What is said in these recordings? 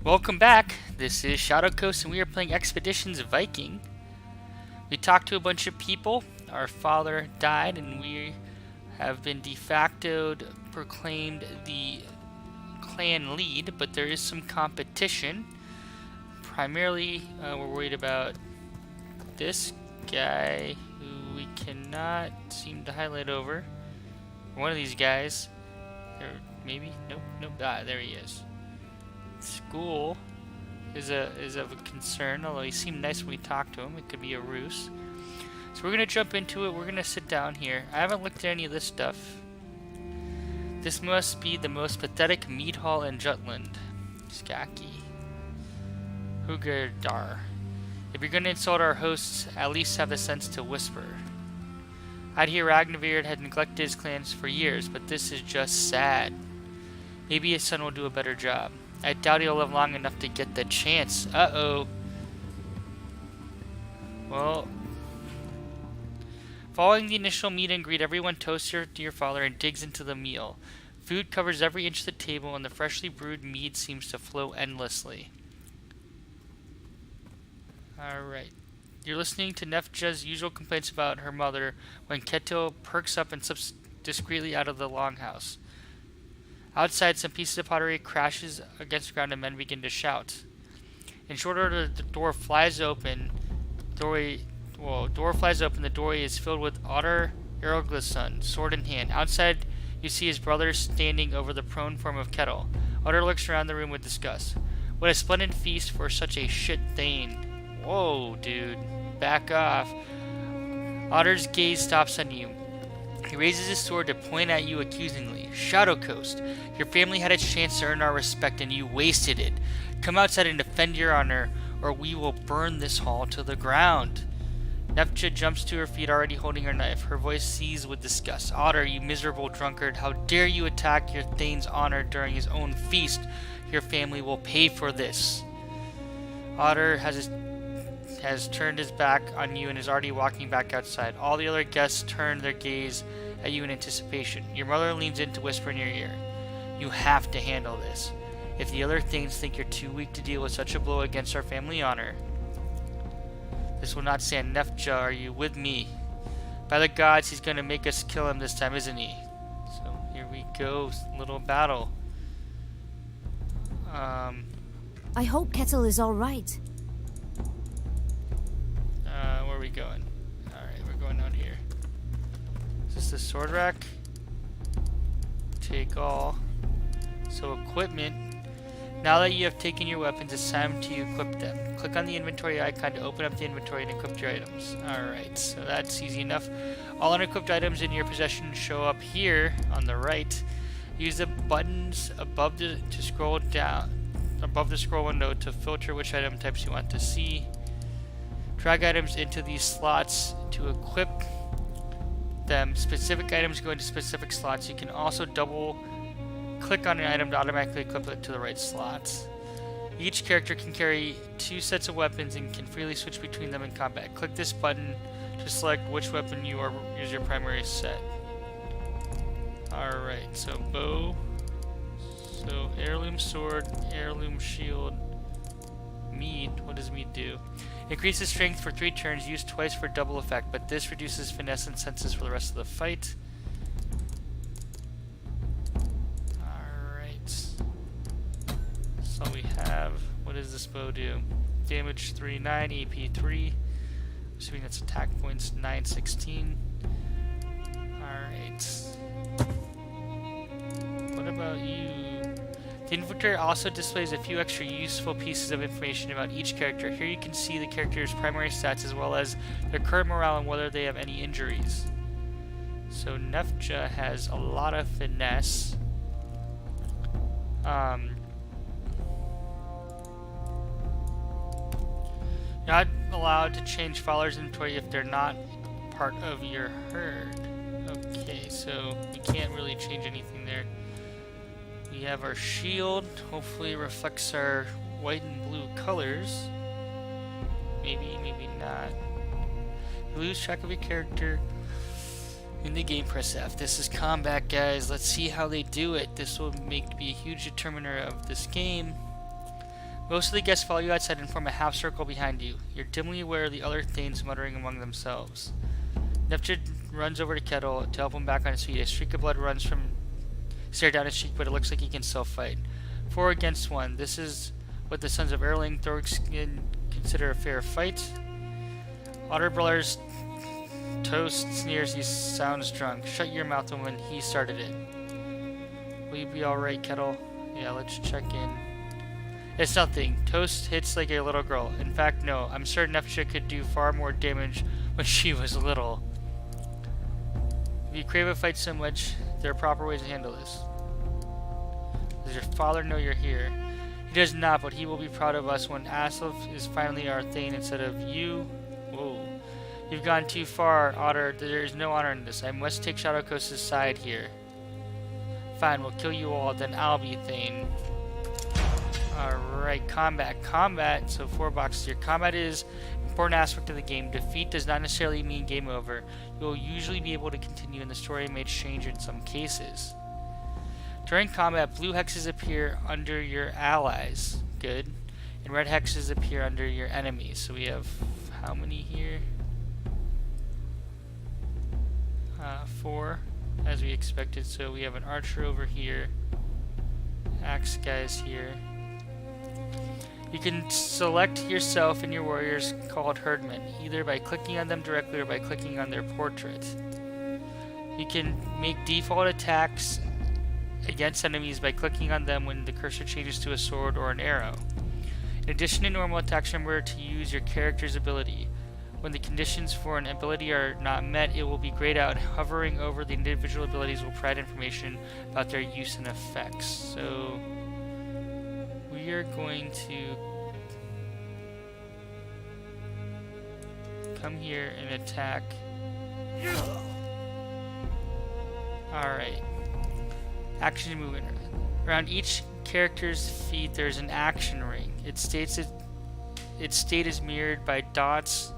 Welcome back. This is Shadowcoast and we are playing Expeditions Viking. We talked to a bunch of people. Our father died and we have been de facto proclaimed the clan lead, but there is some competition. Primarily, we're worried about this guy who we cannot seem to highlight over. One of these guys. Or maybe? Nope. Ah, there he is. School is of a concern, although he seemed nice when we talked to him. It could be a ruse. So we're gonna jump into it. We're gonna sit down here. I haven't looked at any of this stuff. This must be the most pathetic mead hall in Jutland. Skaki. Hugerdar. If you're gonna insult our hosts, at least have the sense to whisper. I'd hear Ragnarvir had neglected his clans for years, but this is just sad. Maybe his son will do a better job. I doubt he'll live long enough to get the chance. Uh-oh. Well, following the initial meet and greet, everyone toasts your dear father and digs into the meal. Food covers every inch of the table, and the freshly brewed mead seems to flow endlessly. Alright. You're listening to Nefja's usual complaints about her mother when Ketil perks up and slips discreetly out of the longhouse. Outside, some pieces of pottery crashes against the ground and men begin to shout. In short order, the door flies open. Door flies open. The doorway is filled with Otter Eroglisson, sword in hand. Outside, you see his brother standing over the prone form of Kettle. Otter looks around the room with disgust. What a splendid feast for such a shit thane. Whoa, dude. Back off. Otter's gaze stops on you. He raises his sword to point at you accusingly. Shadowcoast, your family had its chance to earn our respect and you wasted it. Come outside and defend your honor, or we will burn this hall to the ground. Nefja jumps to her feet, already holding her knife. Her voice seethes with disgust. Otter, you miserable drunkard, how dare you attack your thane's honor during his own feast? Your family will pay for this. Otter has turned his back on you and is already walking back outside. All the other guests turn their gaze at you in anticipation. Your mother leans in to whisper in your ear. You have to handle this. If the other things think you're too weak to deal with such a blow against our family honor, this will not stand. Nefja, are you with me? By the gods, he's going to make us kill him this time, isn't he? So here we go. Little battle. I hope Kettle is alright. Where are we going? Alright, we're going out here. Is this the sword rack? Take all. So equipment. Now that you have taken your weapons, it's time to equip them. Click on the inventory icon to open up the inventory and equip your items. Alright, so that's easy enough. All unequipped items in your possession show up here on the right. Use the buttons above to scroll down above the scroll window to filter which item types you want to see. Drag items into these slots to equip them. Specific items go into specific slots. You can also double click on an item to automatically equip it to the right slots. Each character can carry 2 sets of weapons and can freely switch between them in combat. Click this button to select which weapon you use your primary set. Alright, so bow. So heirloom sword, heirloom shield. Mead, what does mead do? Increases strength for 3 turns, used twice for double effect, but this reduces finesse and senses for the rest of the fight. Alright. So we have, what does this bow do? Damage 3, 9, AP 3. Assuming that's attack points, 9, 16. Alright. What about you? The inventory also displays a few extra useful pieces of information about each character. Here you can see the character's primary stats as well as their current morale and whether they have any injuries. So Nefja has a lot of finesse. You're not allowed to change followers' inventory if they're not part of your herd. Okay, so we can't really change anything there. We have our shield. Hopefully it reflects our white and blue colors. Maybe, maybe not. You lose track of your character in the game, press F. This is combat, guys. Let's see how they do it. This will be a huge determiner of this game. Most of the guests follow you outside and form a half circle behind you. You're dimly aware of the other Thanes muttering among themselves. Neptune runs over to Kettle to help him back on his feet. A streak of blood runs from stare down his cheek, but it looks like he can still fight. 4 against 1. This is what the sons of Erling Thorgskin consider a fair fight. Otter Brothers Toast sneers he sounds drunk. Shut your mouth, woman. He started it. Will you be alright, Kettle? Yeah, let's check in. It's nothing. Toast hits like a little girl. In fact, no. I'm certain Nefcha could do far more damage when she was little. If you crave a fight so much, there are proper ways to handle this. Does your father know you're here? He does not, but he will be proud of us when Aslov is finally our Thane instead of you. Whoa. You've gone too far, Otter. There is no honor in this. I must take Shadowcoast's side here. Fine, we'll kill you all, then I'll be Thane. Alright, combat. Combat, so 4 boxes here. Combat is an important aspect of the game. Defeat does not necessarily mean game over. You will usually be able to continue, and the story may change in some cases. During combat, blue hexes appear under your allies. Good. And red hexes appear under your enemies. So we have how many here? 4, as we expected. So we have an archer over here. Axe guys here. You can select yourself and your warriors called herdmen, either by clicking on them directly or by clicking on their portrait. You can make default attacks against enemies by clicking on them when the cursor changes to a sword or an arrow. In addition to normal attacks, remember to use your character's ability. When the conditions for an ability are not met, it will be grayed out, and hovering over the individual abilities will provide information about their use and effects. So we are going to come here and attack. Alright. Action and movement. Around each character's feet there's an action ring. Its state is mirrored by dots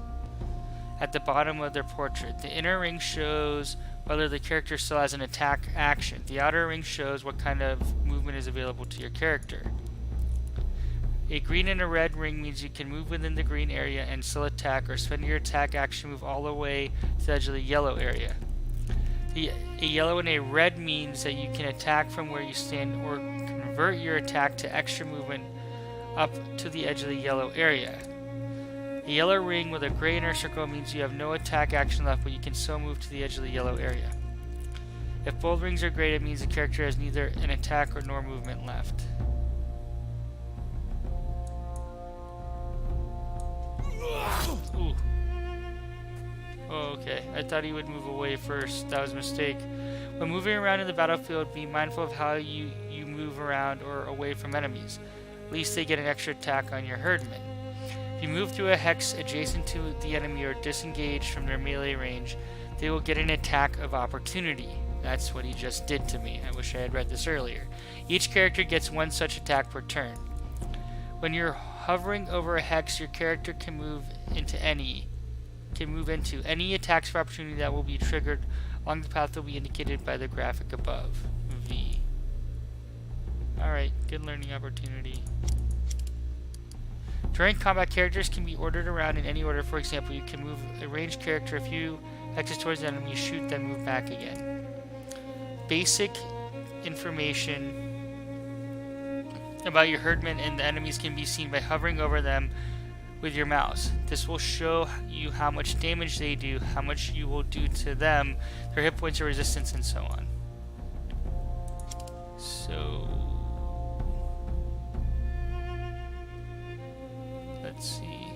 at the bottom of their portrait. The inner ring shows whether the character still has an attack action. The outer ring shows what kind of movement is available to your character. A green and a red ring means you can move within the green area and still attack, or spend your attack action move all the way to the edge of the yellow area. A yellow and a red means that you can attack from where you stand or convert your attack to extra movement up to the edge of the yellow area. A yellow ring with a gray inner circle means you have no attack action left, but you can still move to the edge of the yellow area. If both rings are gray, it means the character has neither an attack or nor movement left. Ooh. Oh, okay. I thought he would move away first. That was a mistake. When moving around in the battlefield, be mindful of how you move around or away from enemies. At least they get an extra attack on your herdmen. If you move through a hex adjacent to the enemy or disengage from their melee range, they will get an attack of opportunity. That's what he just did to me. I wish I had read this earlier. Each character gets 1 such attack per turn. When you're hovering over a hex, your character can move into any attacks of opportunity that will be triggered along the path that will be indicated by the graphic above. V. Alright, good learning opportunity. During combat, characters can be ordered around in any order. For example, you can move a ranged character a few hexes towards the enemy, shoot, then move back again. Basic information about your herdmen and the enemies can be seen by hovering over them with your mouse. This will show you how much damage they do, how much you will do to them, their hit points or resistance, and so on. So let's see.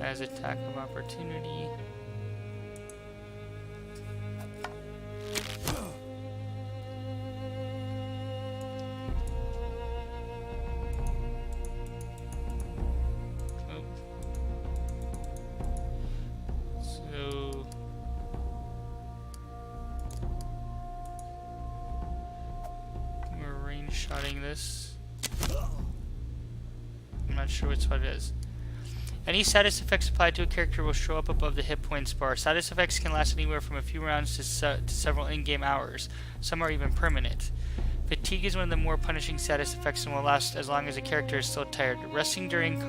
As attack of opportunity. Shotting this. I'm not sure which one it is. Any status effects applied to a character will show up above the hit points bar. Status effects can last anywhere from a few rounds to several in-game hours. Some are even permanent. Fatigue is one of the more punishing status effects and will last as long as the character is still tired. Resting during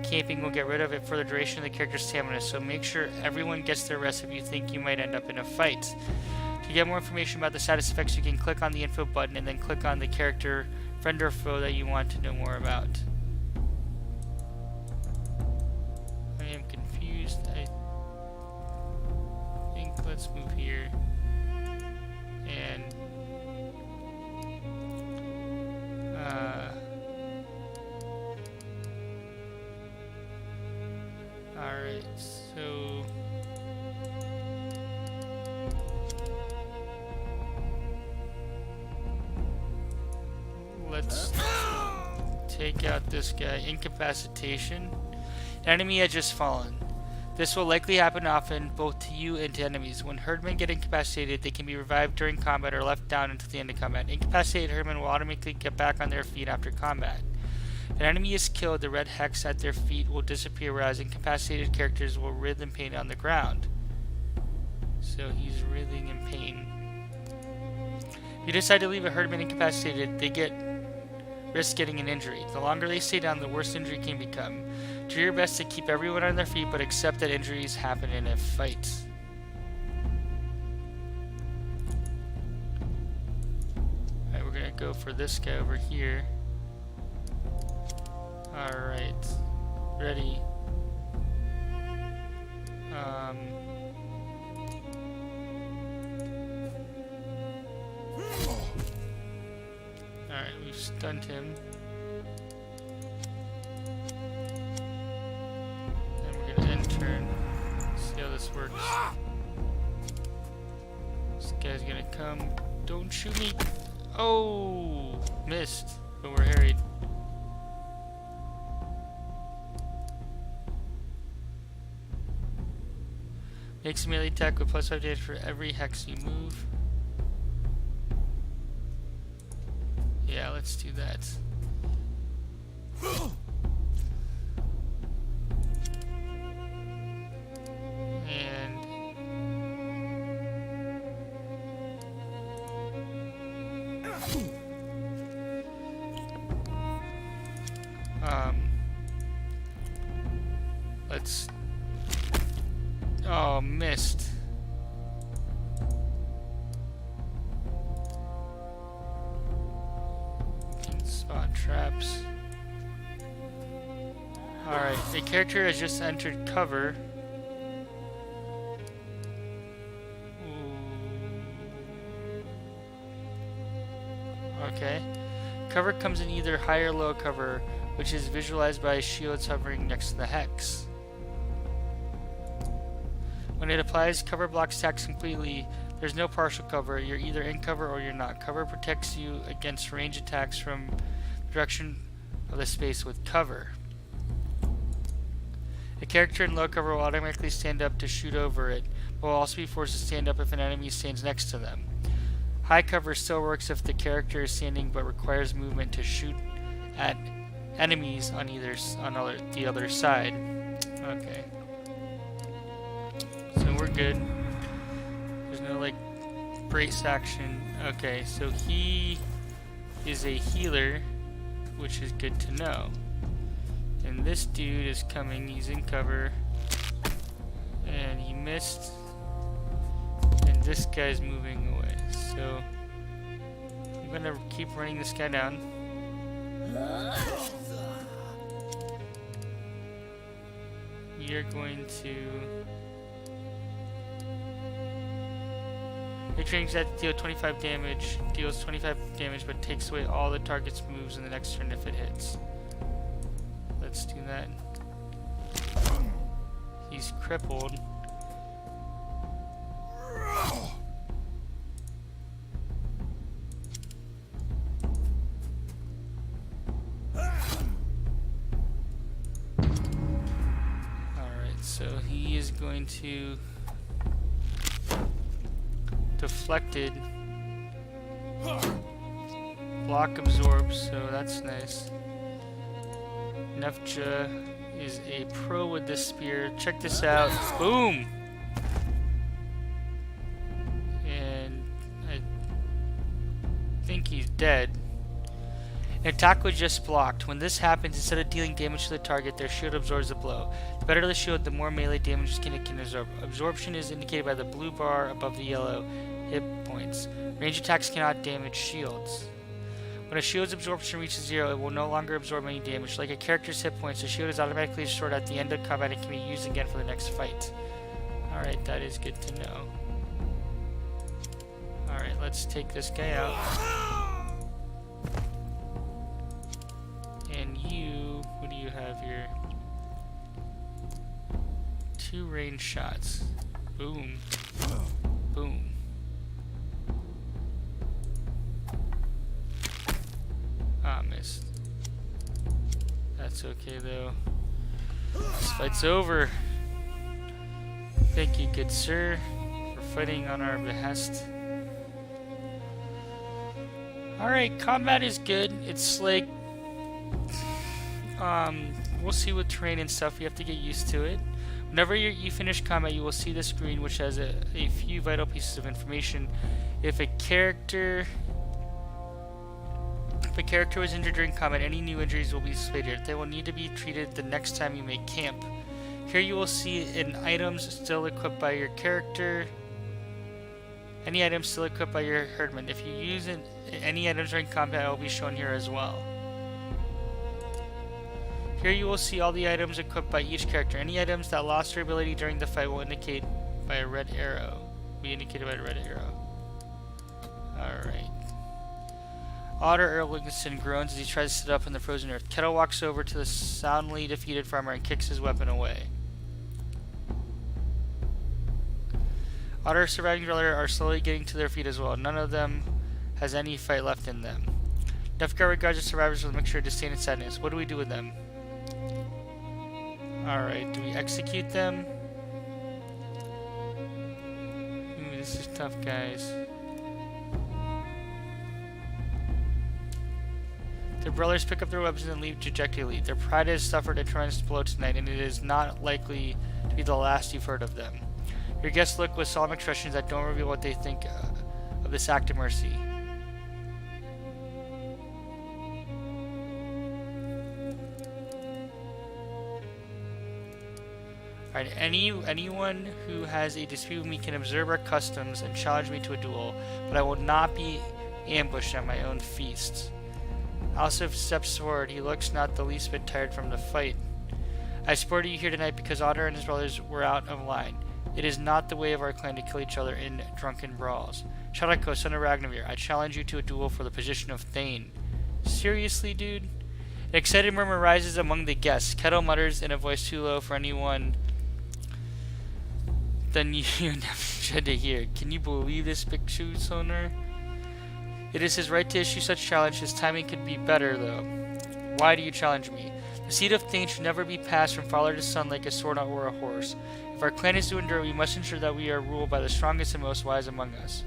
camping will get rid of it for the duration of the character's stamina, so make sure everyone gets their rest if you think you might end up in a fight. To get more information about the status effects, you can click on the info button and then click on the character, friend or foe that you want to know more about. I am confused. I think let's move here. And alright, so let's take out this guy. Incapacitation. An enemy has just fallen. This will likely happen often, both to you and to enemies. When herdmen get incapacitated, they can be revived during combat or left down until the end of combat. Incapacitated herdmen will automatically get back on their feet after combat. If an enemy is killed, the red hex at their feet will disappear, whereas incapacitated characters will writhe in pain on the ground. So he's writhing in pain. If you decide to leave a herdman incapacitated, they risk getting an injury. The longer they stay down, the worse the injury can become. Do your best to keep everyone on their feet, but accept that injuries happen in a fight. Alright, we're gonna go for this guy over here. Alright. Ready. Alright, we've stunned him. Then we're gonna end turn. See how this works. This guy's gonna come. Don't shoot me! Oh! Missed, but we're harried. Makes a melee attack with +5 damage for every hex you move. Yeah, let's do that. And let's. Oh, missed. Spot traps. Alright, the character has just entered cover. Okay. Cover comes in either high or low cover, which is visualized by shields hovering next to the hex. When it applies, cover blocks attacks completely. There's no partial cover. You're either in cover or you're not. Cover protects you against range attacks from the direction of the space with cover. A character in low cover will automatically stand up to shoot over it, but will also be forced to stand up if an enemy stands next to them. High cover still works if the character is standing, but requires movement to shoot at enemies on the other side. Okay. So we're good. There's no like brace action. Okay, so he is a healer, which is good to know. And this dude is coming, he's in cover. And he missed. And this guy's moving away. So I'm gonna keep running this guy down. We are going to make range that deal 25 damage, deals 25 damage, but takes away all the target's moves in the next turn if it hits. Let's do that. He's crippled. Alright, so he is going to deflected. Block absorbs, so that's nice. Nefja is a pro with this spear. Check this out. Boom! And I think think he's dead. An attack was just blocked. When this happens, instead of dealing damage to the target, their shield absorbs the blow. The better the shield, the more melee damage it can absorb. Absorption is indicated by the blue bar above the yellow hit points. Range attacks cannot damage shields. When a shield's absorption reaches 0, it will no longer absorb any damage. Like a character's hit points, the shield is automatically restored at the end of combat and can be used again for the next fight. Alright, that is good to know. Alright, let's take this guy out. And you, what do you have here? 2 range shots. Boom. Boom. Ah, missed. That's okay though. This fight's over. Thank you, good sir, for fighting on our behest. Alright, combat is good. It's like, we'll see with terrain and stuff. You have to get used to it. Whenever you finish combat, you will see the screen which has a few vital pieces of information. If a character was injured during combat, any new injuries will be displayed. They will need to be treated the next time you make camp. Here you will see items still equipped by your character. Any items still equipped by your herdman. If you use any items during combat, it will be shown here as well. Here you will see all the items equipped by each character. Any items that lost their ability during the fight will indicate by a red arrow. Be indicated by a red arrow. Alright. Otter Erlingsson groans as he tries to sit up in the frozen earth. Kettle walks over to the soundly defeated farmer and kicks his weapon away. Otter's surviving dweller are slowly getting to their feet as well. None of them has any fight left in them. Nefgar regards the survivors with a mixture of disdain and sadness. What do we do with them? Alright, do we execute them? Ooh, this is tough, guys. The brothers pick up their weapons and leave dejectedly. Their pride has suffered a tremendous blow tonight, and it is not likely to be the last you've heard of them. Your guests look with solemn expressions that don't reveal what they think of this act of mercy. Alright, anyone who has a dispute with me can observe our customs and challenge me to a duel, but I will not be ambushed at my own feast. Alsif steps forward. He looks not the least bit tired from the fight. I supported you here tonight because Otter and his brothers were out of line. It is not the way of our clan to kill each other in drunken brawls. Shadowcoast, son of Ragnavir, I challenge you to a duel for the position of Thane. Seriously, dude? An excited murmur rises among the guests. Kettle mutters in a voice too low for anyone than you never to hear. Can you believe this, big shoes owner? It is his right to issue such challenge. His timing could be better, though. Why do you challenge me? The seed of Thane should never be passed from father to son like a sword or a horse. If our clan is to endure, we must ensure that we are ruled by the strongest and most wise among us.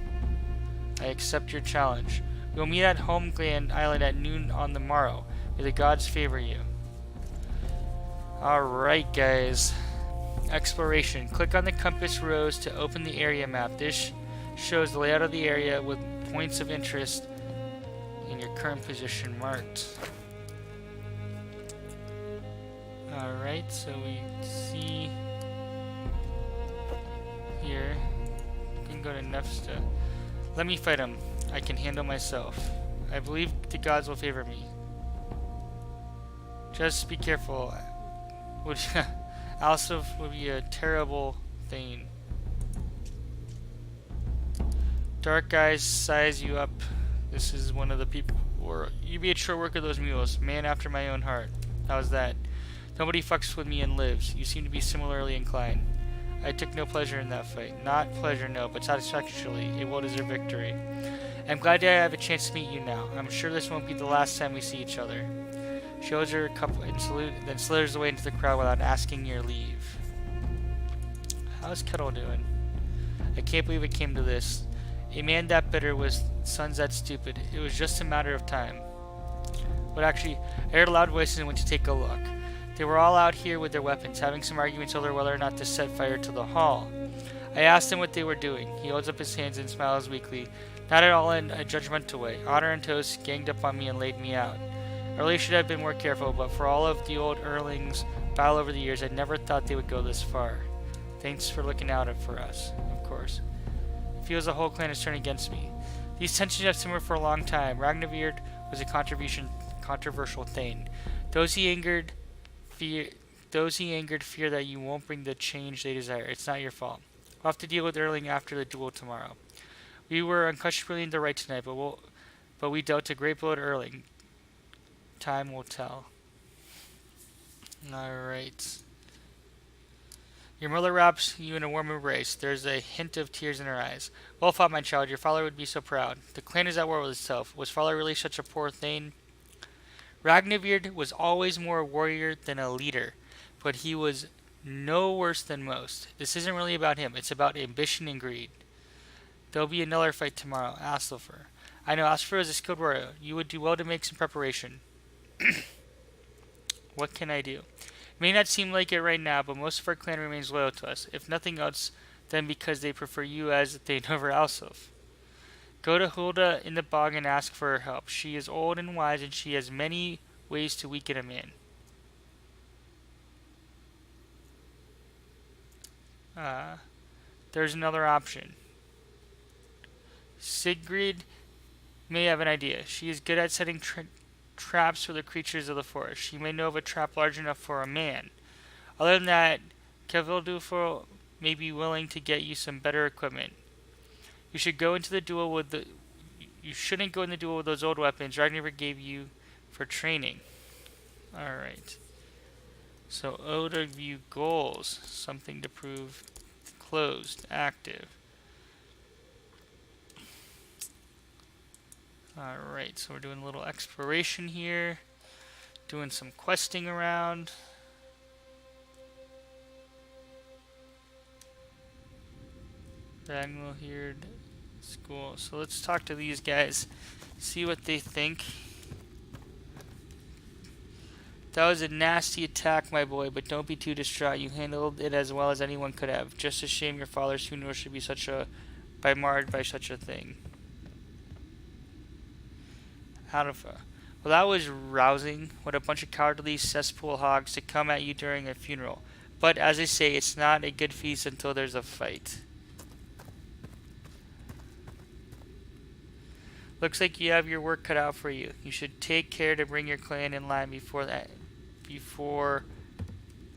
I accept your challenge. We will meet at Homegland Island at noon on the morrow. May the gods favor you. Alright, guys. Exploration. Click on the compass rose to open the area map. This shows the layout of the area with points of interest in your current position marked. Alright, so we see here. We can go to Nefsta. Let me fight him. I can handle myself. I believe the gods will favor me. Just be careful. Alsif would be a terrible thing. Dark eyes size you up. This is one of the people. Or you be a short work of those mules. Man after my own heart. How's that? Nobody fucks with me and lives. You seem to be similarly inclined. I took no pleasure in that fight. Not pleasure, no, but satisfactorily. It will deserve victory. I'm glad that I have a chance to meet you now. I'm sure this won't be the last time we see each other. She holds her cup and salute, then slithers away into the crowd without asking your leave. How's Kettle doing? I can't believe it came to this. A man that bitter with sons that stupid. It was just a matter of time. But actually, I heard loud voices and went to take a look. They were all out here with their weapons, having some arguments over whether or not to set fire to the hall. I asked him what they were doing. He holds up his hands and smiles weakly. Not at all in a judgmental way. Honor and Toast ganged up on me and laid me out. I really should have been more careful, but for all of the old Erling's battle over the years, I never thought they would go this far. Thanks for looking out for us, of course. It feels the whole clan is turning against me. These tensions have simmered for a long time. Ragnarvir was a controversial thing. Those he angered fear that you won't bring the change they desire. It's not your fault. We'll have to deal with Erling after the duel tomorrow. We were unquestionably in the right tonight, but we dealt a great blow to Erling. Time will tell. Alright. Your mother wraps you in a warm embrace. There's a hint of tears in her eyes. Well fought, my child. Your father would be so proud. The clan is at war with itself. Was father really such a poor thing? Ragnarvir was always more a warrior than a leader, but he was no worse than most. This isn't really about him. It's about ambition and greed. There'll be another fight tomorrow. Astelfer. I know Astelfer is a skilled warrior. You would do well to make some preparation. What can I do? It may not seem like it right now, but most of our clan remains loyal to us. If nothing else, then because they prefer you as they know over Alsuf. Go to Hulda in the bog and ask for her help. She is old and wise, and she has many ways to weaken a man. There's another option. Sigrid may have an idea. She is good at setting traps for the creatures of the forest. She may know of a trap large enough for a man. Other than that, Kevildufo may be willing to get you some better equipment. You shouldn't go into the duel with those old weapons Ragnarok gave you for training. Alright. So Oda view goals. Something to prove. Closed. Active. Alright, so we're doing a little exploration here. Doing some questing around. Ragnarhird School. So let's talk to these guys. See what they think. That was a nasty attack, my boy, but don't be too distraught. You handled it as well as anyone could have. Just a shame your father's funeral should be marred by such a thing. Well, that was rousing. What a bunch of cowardly cesspool hogs to come at you during a funeral. But as I say, it's not a good feast until there's a fight. Looks like you have your work cut out for you. You should take care to bring your clan in line before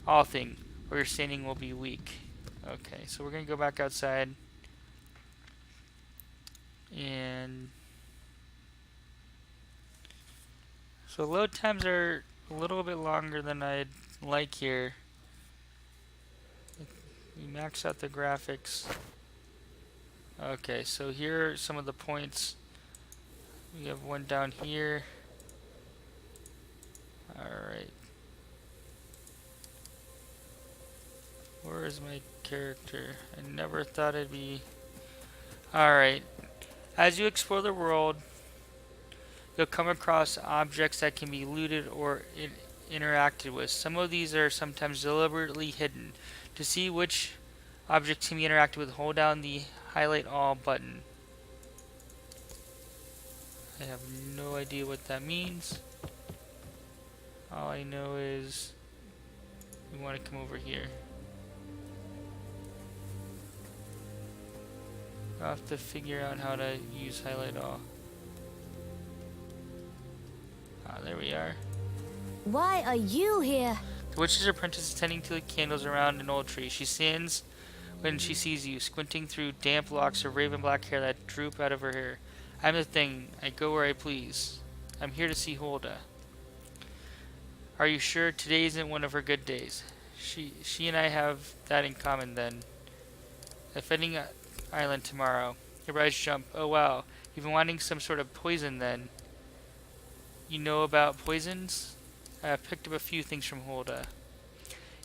all thing, or your standing will be weak. Okay, so we're gonna go back outside and so load times are a little bit longer than I'd like here. We max out the graphics. Okay, so here are some of the points. We have one down here. Alright. Where is my character? I never thought it'd be... Alright. As you explore the world, you'll come across objects that can be looted or interacted with. Some of these are sometimes deliberately hidden. To see which objects can be interacted with, hold down the Highlight All button. I have no idea what that means. All I know is we want to come over here. I'll have to figure out how to use Highlight All. Ah, there we are. Why are you here? The witch's apprentice is tending to the candles around an old tree. She stands when she sees you, squinting through damp locks of raven black hair that droop out of her hair. I'm the thing. I go where I please. I'm here to see Hulda. Are you sure today isn't one of her good days? She and I have that in common then. Offending Island tomorrow. Your eyes jump. Oh wow. You've been wanting some sort of poison then. You know about poisons? I have picked up a few things from Hulda.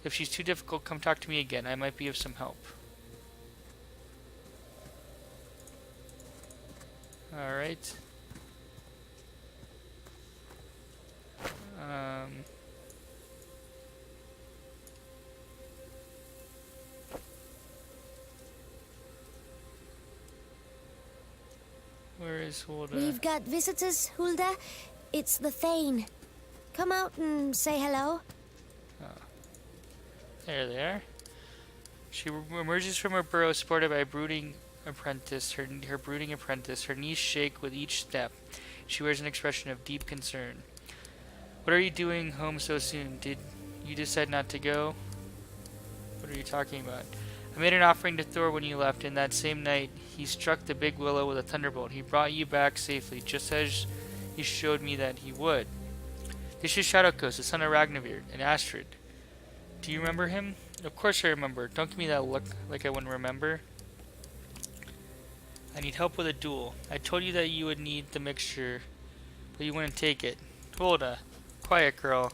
If she's too difficult, come talk to me again. I might be of some help. Alright. Where is Hulda? We've got visitors, Hulda. It's the Thane. Come out and say hello. There they are. She emerges from her burrow supported by a brooding apprentice. Her brooding apprentice. Her knees shake with each step. She wears an expression of deep concern. What are you doing home so soon? Did you decide not to go? What are you talking about? I made an offering to Thor when you left, and that same night he struck the big willow with a thunderbolt. He brought you back safely, just as he showed me that he would. This is Shadowcoast, the son of Ragnarvir, and Astrid. Do you remember him? Of course I remember. Don't give me that look like I wouldn't remember. I need help with a duel. I told you that you would need the mixture, but you wouldn't take it. Hulda. Quiet, girl.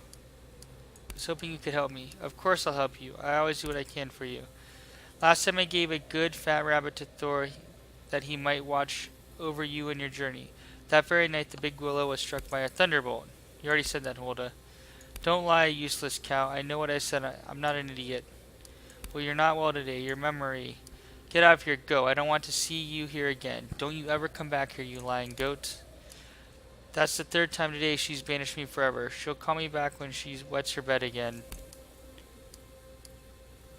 I was hoping you could help me. Of course I'll help you. I always do what I can for you. Last time I gave a good fat rabbit to Thor that he might watch over you in your journey. That very night the big willow was struck by a thunderbolt. You already said that, Hulda. Don't lie, useless cow. I know what I said. I'm not an idiot. Well, you're not well today. Your memory. Get out of here. Go. I don't want to see you here again. Don't you ever come back here, you lying goat. That's the third time today she's banished me forever. She'll call me back when she wets her bed again.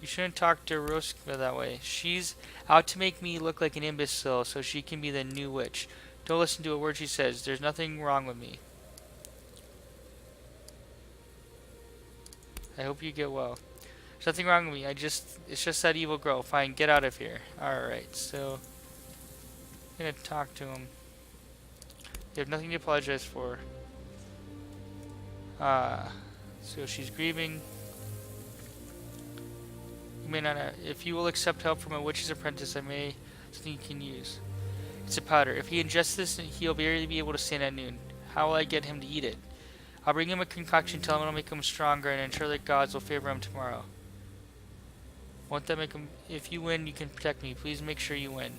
You shouldn't talk to Roska that way. She's out to make me look like an imbecile so she can be the new witch. Don't listen to a word she says. There's nothing wrong with me. I hope you get well. There's nothing wrong with me. It's just that evil girl. Fine, get out of here. Alright, so I'm gonna talk to him. You have nothing to apologize for. So she's grieving. You may not. If you will accept help from a witch's apprentice, I may something you can use. It's a powder. If he ingests this, he'll barely be able to stand at noon. How will I get him to eat it? I'll bring him a concoction, tell him it'll make him stronger, and ensure that gods will favor him tomorrow. Won't that make him? If you win, you can protect me. Please make sure you win.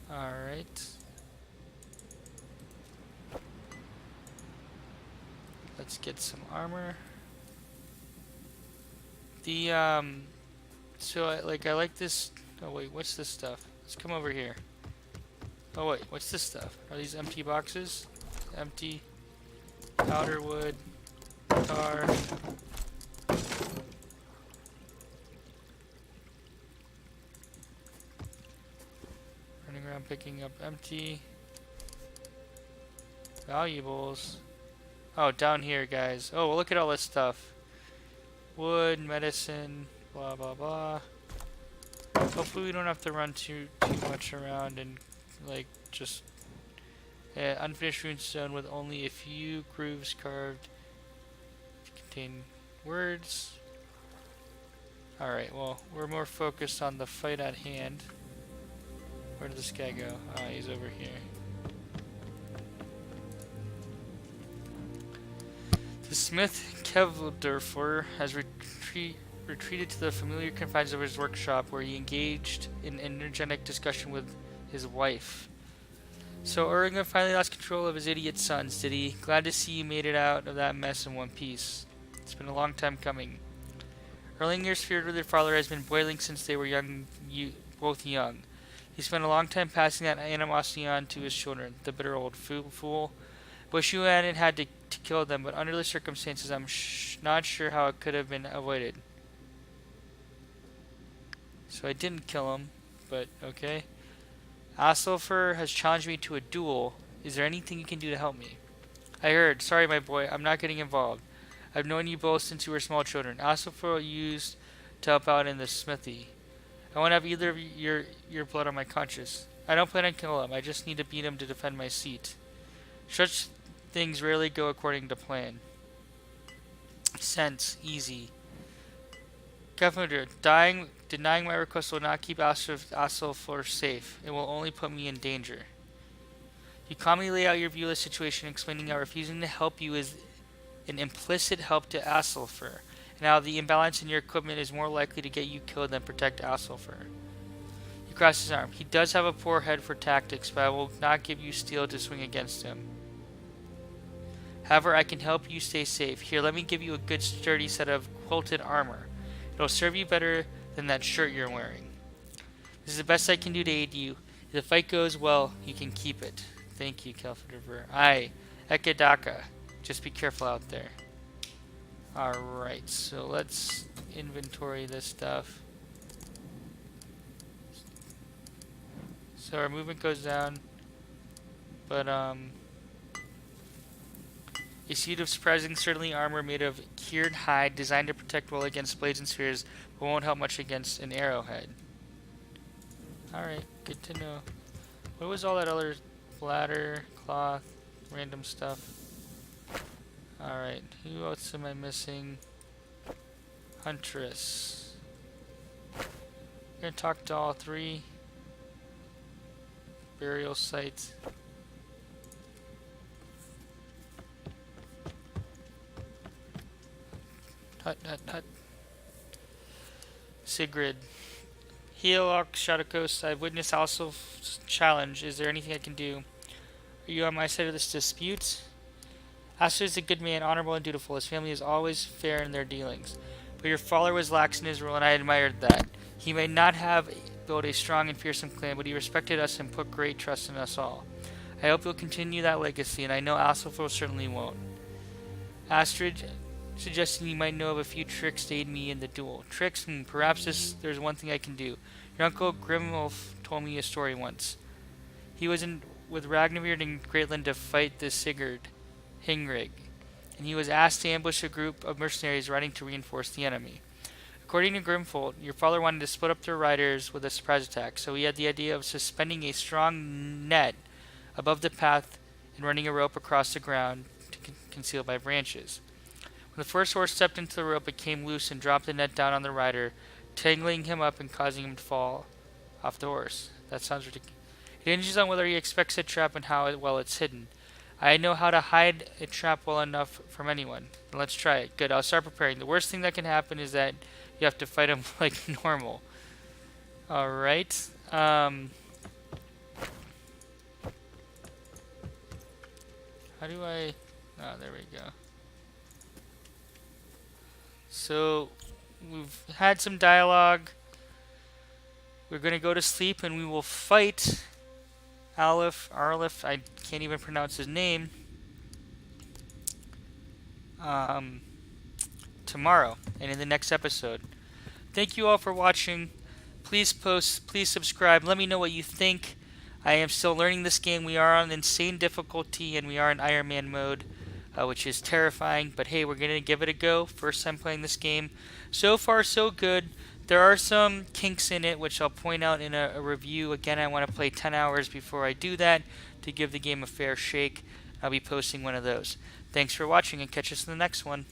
Alright. Let's get some armor. So I like this. Oh wait, what's this stuff? Let's come over here. Oh wait, what's this stuff? Are these empty boxes? Empty. Powder wood. Tar. Running around picking up empty. Valuables. Oh, down here, guys. Oh, well, look at all this stuff. Wood, medicine, blah, blah, blah. Hopefully we don't have to run too much around and, like, just... unfinished runestone with only a few grooves carved to contain words. Alright, well, we're more focused on the fight at hand. Where did this guy go? Ah, he's over here. The smith Kevldorfer has retreated to the familiar confines of his workshop, where he engaged in energetic discussion with his wife. So Erlinga finally lost control of his idiot sons, did he? Glad to see you made it out of that mess in one piece. It's been a long time coming. Erlinger's feud with their father has been boiling since they were both young. He spent a long time passing that animosity on to his children, the bitter old fool. Wish you hadn't had to kill them, but under the circumstances, I'm not sure how it could have been avoided. So I didn't kill him, but okay. Aslfer has challenged me to a duel. Is there anything you can do to help me? I heard. Sorry, my boy. I'm not getting involved. I've known you both since you were small children. Aslfer used to help out in the smithy. I won't have either of your blood on my conscience. I don't plan on killing him. I just need to beat him to defend my seat. Such things rarely go according to plan. Sense. Easy. Governor, denying my request will not keep Aslfer safe. It will only put me in danger. You calmly lay out your view of the situation, explaining how refusing to help you is an implicit help to Aslfer, and how the imbalance in your equipment is more likely to get you killed than protect Aslfer. He crossed his arm. He does have a poor head for tactics, but I will not give you steel to swing against him. However, I can help you stay safe. Here, let me give you a good sturdy set of quilted armor. It'll serve you better than that shirt you're wearing. This is the best I can do to aid you. If the fight goes well, you can keep it. Thank you, Kelfriver. Aye, Ekedaka. Just be careful out there. Alright, so let's inventory this stuff. So our movement goes down, but a suit of surprising certainly armor made of cured hide designed to protect well against blades and spears, but won't help much against an arrowhead. Alright, good to know. What was all that other bladder, cloth, random stuff? Alright, who else am I missing? Huntress. We're gonna talk to all three. Burial site. Hut, hut, hut. Sigrid. Healok, Shadowcoast. I've witnessed Alsof's challenge. Is there anything I can do? Are you on my side of this dispute? Aster is a good man, honorable and dutiful. His family is always fair in their dealings. But your father was lax in his rule, and I admired that. He may not have built a strong and fearsome clan, but he respected us and put great trust in us all. I hope you'll continue that legacy, and I know Alsofo certainly won't. Astrid suggesting you might know of a few tricks to aid me in the duel. Tricks? Perhaps there's one thing I can do. Your uncle Grimwolf told me a story once. He was with Ragnarweird and Greatland to fight the Sigurd, Hingrig, and he was asked to ambush a group of mercenaries riding to reinforce the enemy. According to Grimfold, your father wanted to split up their riders with a surprise attack, so he had the idea of suspending a strong net above the path and running a rope across the ground to conceal by branches. When the first horse stepped into the rope, it came loose and dropped the net down on the rider, tangling him up and causing him to fall off the horse. That sounds ridiculous. It hinges on whether he expects a trap and how well it's hidden. I know how to hide a trap well enough from anyone. Let's try it. Good, I'll start preparing. The worst thing that can happen is that you have to fight him like normal. Alright. How do I... Oh, there we go. So, we've had some dialogue. We're going to go to sleep and we will fight Arlif, I can't even pronounce his name, tomorrow and in the next episode. Thank you all for watching. Please post, please subscribe. Let me know what you think. I am still learning this game. We are on insane difficulty and we are in Iron Man mode, which is terrifying. But hey, we're going to give it a go. First time playing this game. So far, so good. There are some kinks in it, which I'll point out in a review. Again, I want to play 10 hours before I do that to give the game a fair shake. I'll be posting one of those. Thanks for watching and catch us in the next one.